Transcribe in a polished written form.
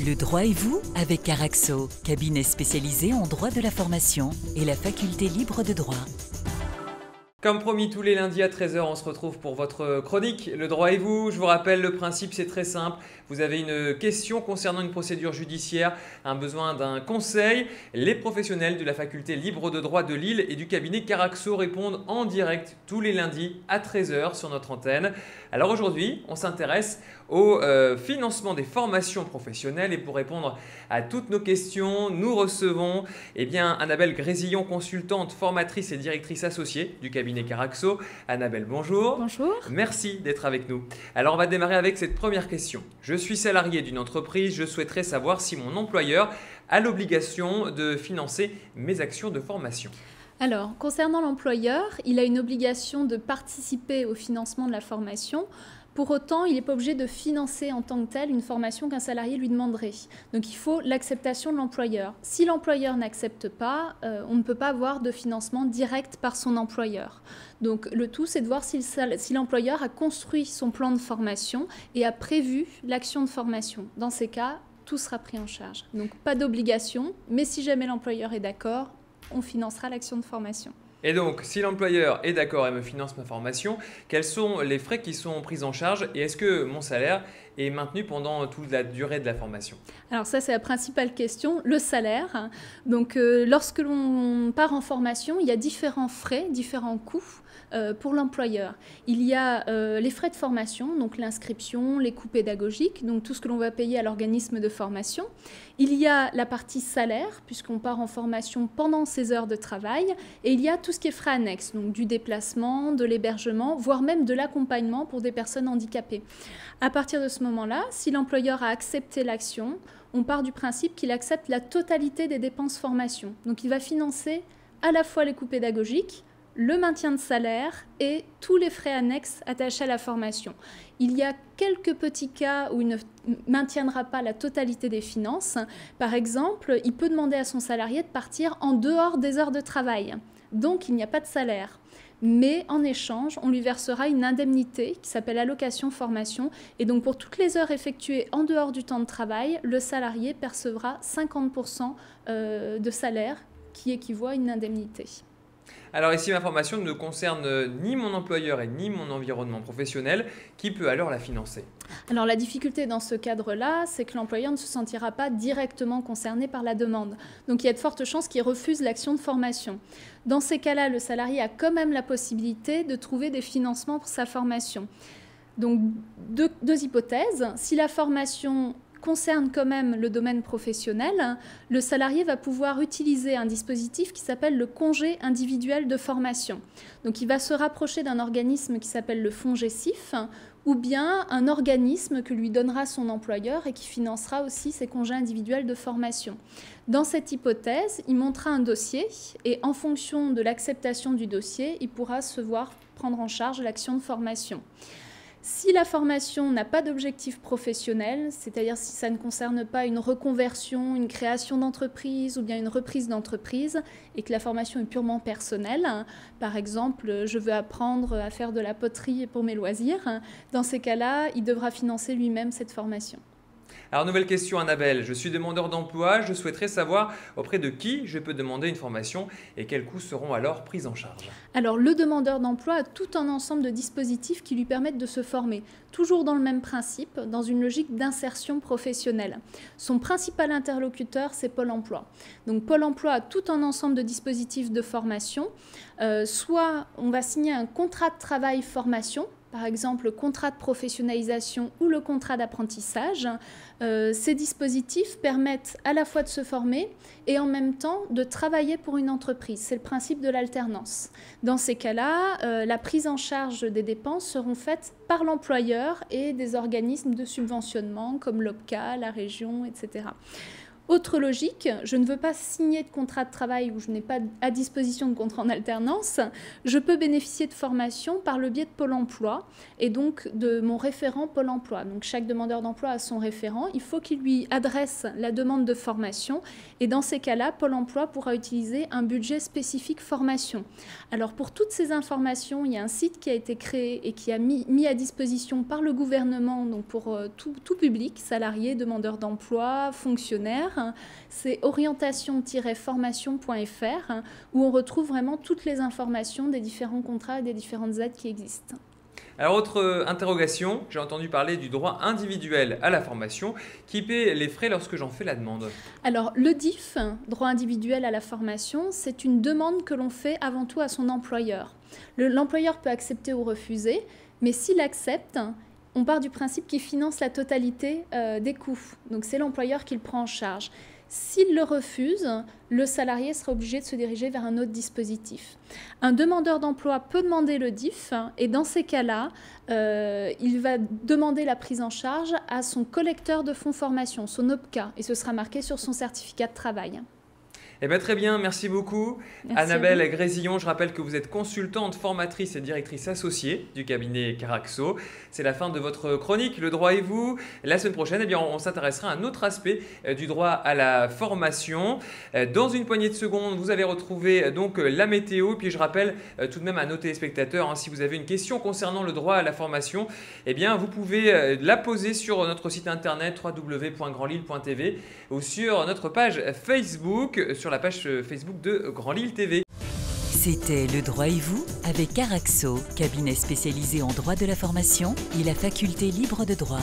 Le droit et vous avec Caraxo, cabinet spécialisé en droit de la formation et la faculté libre de droit. Comme promis, tous les lundis à 13 h, on se retrouve pour votre chronique Le droit et vous. Je vous rappelle, le principe, c'est très simple. Vous avez une question concernant une procédure judiciaire, un besoin d'un conseil. Les professionnels de la faculté libre de droit de Lille et du cabinet Caraxo répondent en direct tous les lundis à 13 h sur notre antenne. Alors aujourd'hui, on s'intéresse au financement des formations professionnelles et pour répondre à toutes nos questions, nous recevons Annabelle Grésillon, consultante, formatrice et directrice associée du cabinet Caraxo. Annabelle, bonjour. Bonjour. Merci d'être avec nous. Alors on va démarrer avec cette première question. Je suis salarié d'une entreprise, je souhaiterais savoir si mon employeur a l'obligation de financer mes actions de formation. Alors, concernant l'employeur, il a une obligation de participer au financement de la formation. Pour autant, il n'est pas obligé de financer en tant que tel une formation qu'un salarié lui demanderait. Donc il faut l'acceptation de l'employeur. Si l'employeur n'accepte pas, on ne peut pas avoir de financement direct par son employeur. Donc le tout, c'est de voir si l'employeur a construit son plan de formation et a prévu l'action de formation. Dans ces cas, tout sera pris en charge. Donc pas d'obligation, mais si jamais l'employeur est d'accord, on financera l'action de formation. Et donc, si l'employeur est d'accord et me finance ma formation, quels sont les frais qui sont pris en charge et est-ce que mon salaire est maintenu pendant toute la durée de la formation? Alors ça, c'est la principale question, le salaire. Donc, lorsque l'on part en formation, il y a différents frais, différents coûts pour l'employeur. Il y a les frais de formation, donc l'inscription, les coûts pédagogiques, donc tout ce que l'on va payer à l'organisme de formation. Il y a la partie salaire, puisqu'on part en formation pendant ses heures de travail. Et il y a tout ce qui est frais annexes, donc du déplacement, de l'hébergement, voire même de l'accompagnement pour des personnes handicapées. À partir de ce moment-là, si l'employeur a accepté l'action, on part du principe qu'il accepte la totalité des dépenses formation. Donc il va financer à la fois les coûts pédagogiques, le maintien de salaire et tous les frais annexes attachés à la formation. Il y a quelques petits cas où il ne maintiendra pas la totalité des finances. Par exemple, il peut demander à son salarié de partir en dehors des heures de travail. Donc, il n'y a pas de salaire. Mais en échange, on lui versera une indemnité qui s'appelle allocation formation. Et donc, pour toutes les heures effectuées en dehors du temps de travail, le salarié percevra 50% de salaire qui équivaut à une indemnité. Alors ici, ma formation ne concerne ni mon employeur et ni mon environnement professionnel. Qui peut alors la financer? Alors la difficulté dans ce cadre-là, c'est que l'employeur ne se sentira pas directement concerné par la demande. Donc il y a de fortes chances qu'il refuse l'action de formation. Dans ces cas-là, le salarié a quand même la possibilité de trouver des financements pour sa formation. Donc deux hypothèses. Si la formation concerne quand même le domaine professionnel, le salarié va pouvoir utiliser un dispositif qui s'appelle le congé individuel de formation. Donc il va se rapprocher d'un organisme qui s'appelle le FONGECIF ou bien un organisme que lui donnera son employeur et qui financera aussi ses congés individuels de formation. Dans cette hypothèse, il montera un dossier et en fonction de l'acceptation du dossier, il pourra se voir prendre en charge l'action de formation. Si la formation n'a pas d'objectif professionnel, c'est-à-dire si ça ne concerne pas une reconversion, une création d'entreprise ou bien une reprise d'entreprise et que la formation est purement personnelle, par exemple, je veux apprendre à faire de la poterie pour mes loisirs, dans ces cas-là, il devra financer lui-même cette formation. Alors nouvelle question Annabelle, je suis demandeur d'emploi, je souhaiterais savoir auprès de qui je peux demander une formation et quels coûts seront alors pris en charge. Alors le demandeur d'emploi a tout un ensemble de dispositifs qui lui permettent de se former, toujours dans le même principe, dans une logique d'insertion professionnelle. Son principal interlocuteur, c'est Pôle emploi. Donc Pôle emploi a tout un ensemble de dispositifs de formation. Soit on va signer un contrat de travail-formation, par exemple le contrat de professionnalisation ou le contrat d'apprentissage. Ces dispositifs permettent à la fois de se former et en même temps de travailler pour une entreprise. C'est le principe de l'alternance. Dans ces cas-là, la prise en charge des dépenses seront faites par l'employeur et des organismes de subventionnement comme l'OPCA, la région, etc. Autre logique, je ne veux pas signer de contrat de travail où je n'ai pas à disposition de contrat en alternance. Je peux bénéficier de formation par le biais de Pôle emploi et donc de mon référent Pôle emploi. Donc chaque demandeur d'emploi a son référent. Il faut qu'il lui adresse la demande de formation et dans ces cas-là, Pôle emploi pourra utiliser un budget spécifique formation. Alors pour toutes ces informations, il y a un site qui a été créé et qui a mis à disposition par le gouvernement, donc pour tout public, salariés, demandeurs d'emploi, fonctionnaires. C'est orientation-formation.fr où on retrouve vraiment toutes les informations des différents contrats et des différentes aides qui existent. Alors, autre interrogation, j'ai entendu parler du droit individuel à la formation. Qui paie les frais lorsque j'en fais la demande? Alors, le DIF, droit individuel à la formation, c'est une demande que l'on fait avant tout à son employeur. L'employeur peut accepter ou refuser, mais s'il accepte, on part du principe qu'il finance la totalité des coûts. Donc, c'est l'employeur qui le prend en charge. S'il le refuse, le salarié sera obligé de se diriger vers un autre dispositif. Un demandeur d'emploi peut demander le DIF et dans ces cas-là, il va demander la prise en charge à son collecteur de fonds formation, son OPCA, et ce sera marqué sur son certificat de travail. Eh bien, très bien, merci beaucoup. Merci Annabelle Grésillon, je rappelle que vous êtes consultante, formatrice et directrice associée du cabinet Caraxo. C'est la fin de votre chronique, Le droit et vous. La semaine prochaine, eh bien, on s'intéressera à un autre aspect du droit à la formation. Dans une poignée de secondes, vous allez retrouver donc la météo. Puis je rappelle tout de même à nos téléspectateurs, si vous avez une question concernant le droit à la formation, eh bien, vous pouvez la poser sur notre site internet www.grandlille.tv ou sur notre page Facebook, sur la page Facebook de Grand Lille TV. C'était Le droit et vous avec Caraxo, cabinet spécialisé en droit de la formation et la faculté libre de droit.